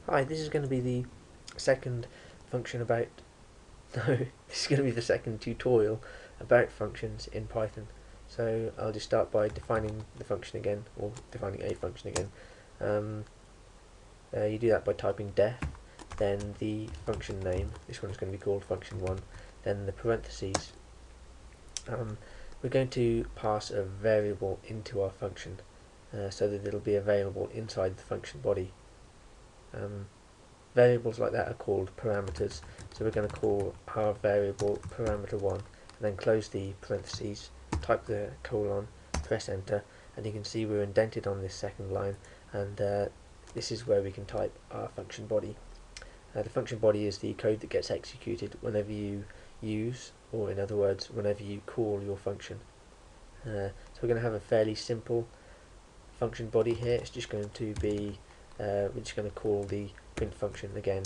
Hi, this is going to be the second function about, no, this is going to be the second tutorial about functions in Python. So I'll just start by defining the function again, or defining a function again. You do that by typing def, then the function name, this one's going to be called function1, then the parentheses. We're going to pass a variable into our function so that it'll be available inside the function body. Variables like that are called parameters, so we're going to call our variable parameter1 and then close the parentheses, type the colon, press enter, and you can see we're indented on this second line, and this is where we can type our function body. The function body is the code that gets executed whenever you use, or in other words, whenever you call your function. So we're going to have a fairly simple function body here. It's just going to be, we're just going to call the print function again.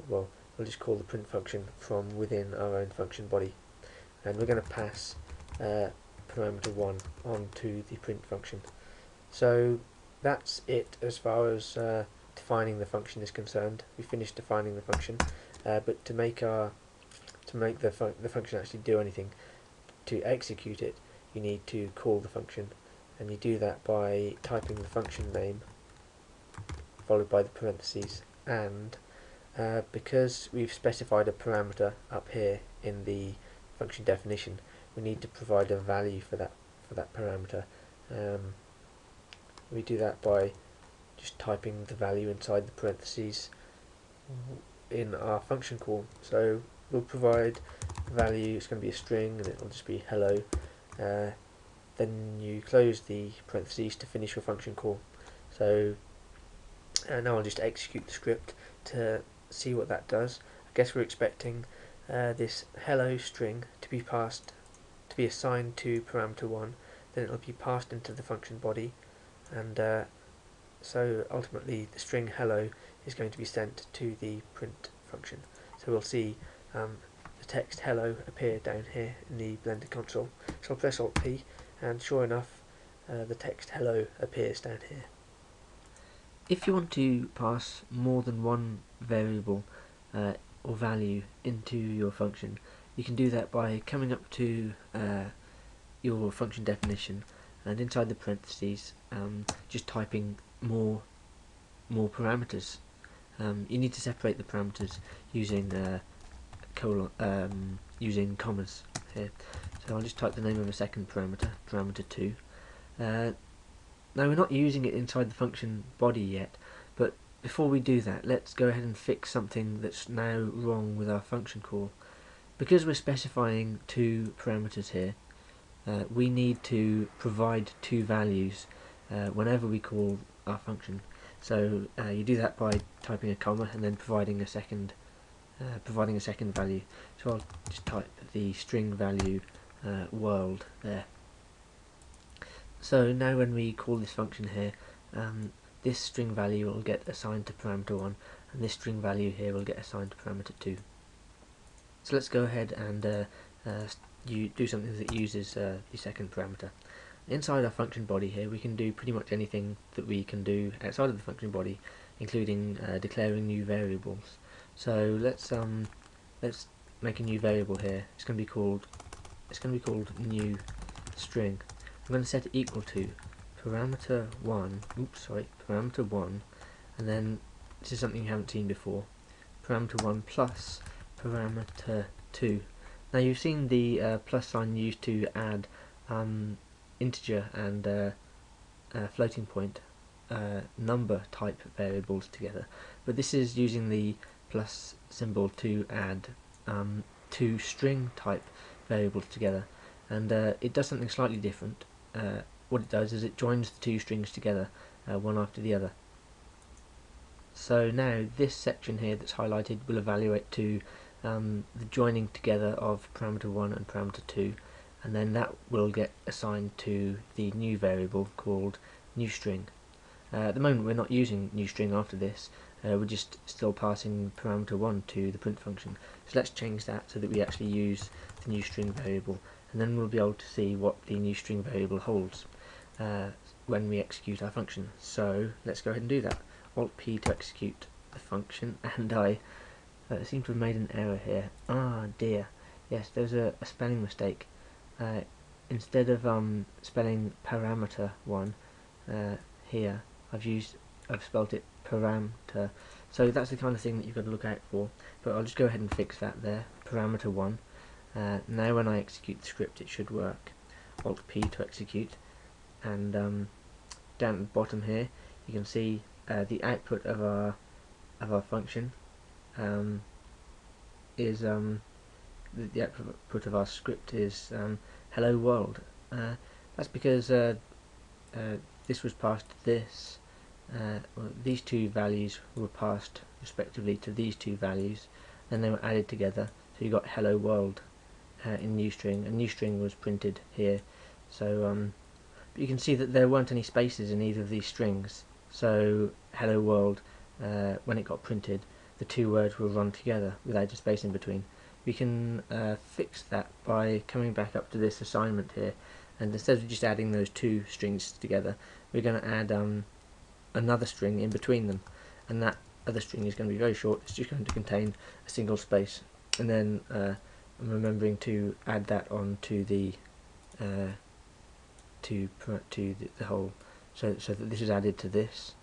We'll just call the print function from within our own function body, and we're going to pass parameter 1 onto the print function. So that's it as far as defining the function is concerned. We finished defining the function, but to make the function actually do anything, to execute it, you need to call the function, and you do that by typing the function name followed by the parentheses, and because we've specified a parameter up here in the function definition, we need to provide a value for that parameter. We do that by just typing the value inside the parentheses in our function call. So we'll provide value, it's going to be a string, and it'll just be hello. Then you close the parentheses to finish your function call. So now I'll just execute the script to see what that does. I guess we're expecting this hello string to be assigned to parameter 1, then it'll be passed into the function body, and so ultimately the string hello is going to be sent to the print function. So we'll see the text hello appear down here in the Blender console. So I'll press Alt P, and sure enough the text hello appears down here. If you want to pass more than one variable or value into your function, you can do that by coming up to your function definition, and inside the parentheses just typing more parameters. You need to separate the parameters using using commas here. So I'll just type the name of a second parameter, parameter 2. Now we're not using it inside the function body yet, but before we do that, let's go ahead and fix something that's now wrong with our function call. Because we're specifying two parameters here, we need to provide two values whenever we call our function. So you do that by typing a comma and then providing a second value. So I'll just type the string value world there. So now when we call this function here, this string value will get assigned to parameter 1, and this string value here will get assigned to parameter 2. So let's go ahead and you do something that uses the second parameter. Inside our function body here, we can do pretty much anything that we can do outside of the function body, including declaring new variables. So let's make a new variable here. It's going to be called new string. I'm going to set it equal to parameter 1, and then this is something you haven't seen before, parameter 1 plus parameter 2. Now you've seen the plus sign used to add integer and floating point number type variables together, but this is using the plus symbol to add two string type variables together, and it does something slightly different. What it does is it joins the two strings together one after the other. So now this section here that's highlighted will evaluate to the joining together of parameter 1 and parameter 2, and then that will get assigned to the new variable called new string. At the moment we're not using new string after this, we're just still passing parameter 1 to the print function. So let's change that so that we actually use the new string variable, and then we'll be able to see what the new string variable holds when we execute our function. So let's go ahead and do that. Alt P to execute the function, and I seem to have made an error here. Ah dear, yes, there's a spelling mistake. Instead of spelling parameter 1 here, I've spelt it parameter. So that's the kind of thing that you've got to look out for. But I'll just go ahead and fix that there, parameter 1. Now when I execute the script, it should work. Alt P to execute, and down at the bottom here, you can see the output of our function is the output of our script is hello world. That's because this was passed to this. Well, these two values were passed respectively to these two values, then they were added together, so you got hello world in new string. A new string was printed here, so but you can see that there weren't any spaces in either of these strings, so hello world, when it got printed, the two words will run together without a space in between. We can fix that by coming back up to this assignment here, and instead of just adding those two strings together, we're going to add another string in between them, and that other string is going to be very short. It's just going to contain a single space, and then I'm remembering to add that on to the the whole, so that this is added to this,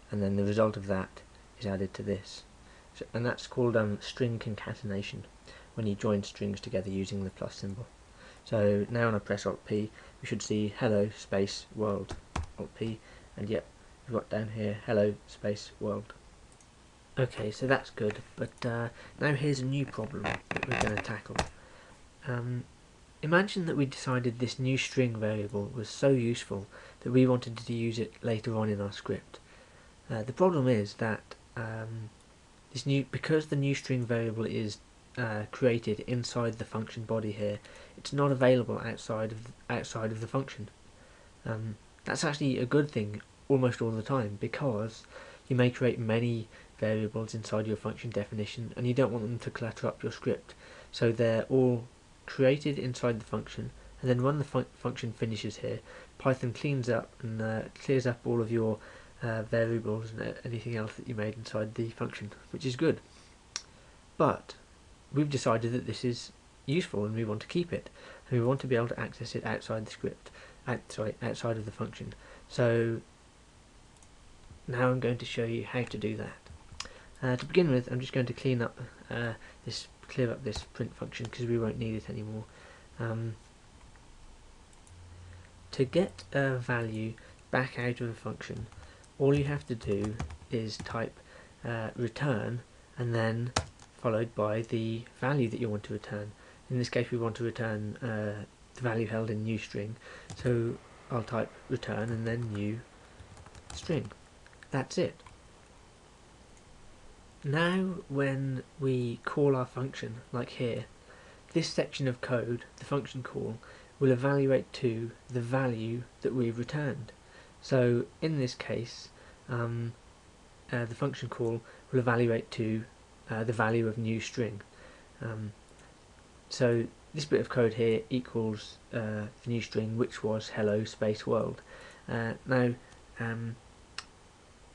and then the result of that is added to this. So, and that's called string concatenation, when you join strings together using the plus symbol. So now when I press Alt P, we should see hello space world. Alt P, and yep, we've got down here hello space world. Okay, so that's good, but now here's a new problem that we're going to tackle. Imagine that we decided this new string variable was so useful that we wanted to use it later on in our script. The problem is that because the new string variable is created inside the function body here, it's not available outside of the function. That's actually a good thing almost all the time, because you may create many variables inside your function definition and you don't want them to clutter up your script. So they're all created inside the function, and then when the function finishes here, Python cleans up and clears up all of your variables and anything else that you made inside the function, which is good. But we've decided that this is useful and we want to keep it, and we want to be able to access it outside the script, outside of the function. So now I'm going to show you how to do that. To begin with, I'm just going to clear up this print function because we won't need it anymore. To get a value back out of a function, all you have to do is type return, and then followed by the value that you want to return. In this case, we want to return the value held in new string, so I'll type return and then new string. That's it. Now when we call our function, like here, this section of code, the function call, will evaluate to the value that we've returned. So in this case, the function call will evaluate to the value of new string. So this bit of code here equals the new string, which was hello space world. Now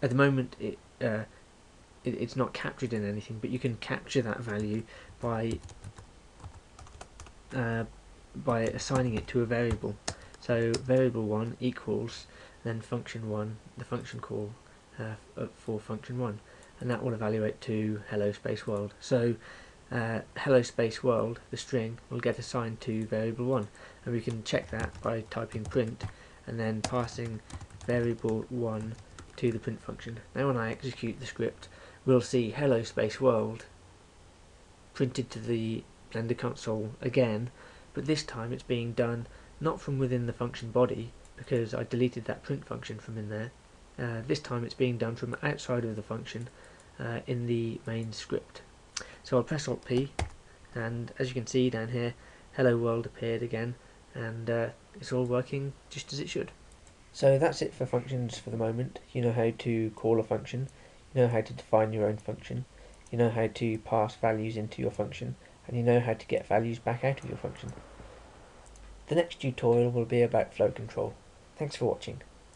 at the moment it's not captured in anything, but you can capture that value by assigning it to a variable. So variable 1 equals then function 1, the function call for function 1, and that will evaluate to hello space world. So hello space world, the string, will get assigned to variable 1, and we can check that by typing print and then passing variable 1 to the print function. Now when I execute the script, we'll see hello space world printed to the Blender console again, but this time it's being done not from within the function body, because I deleted that print function from in there. This time it's being done from outside of the function in the main script. So I'll press Alt P, and as you can see down here, hello world appeared again, and it's all working just as it should. So that's it for functions for the moment. You know how to call a function, you know how to define your own function, you know how to pass values into your function, and you know how to get values back out of your function. The next tutorial will be about flow control. Thanks for watching.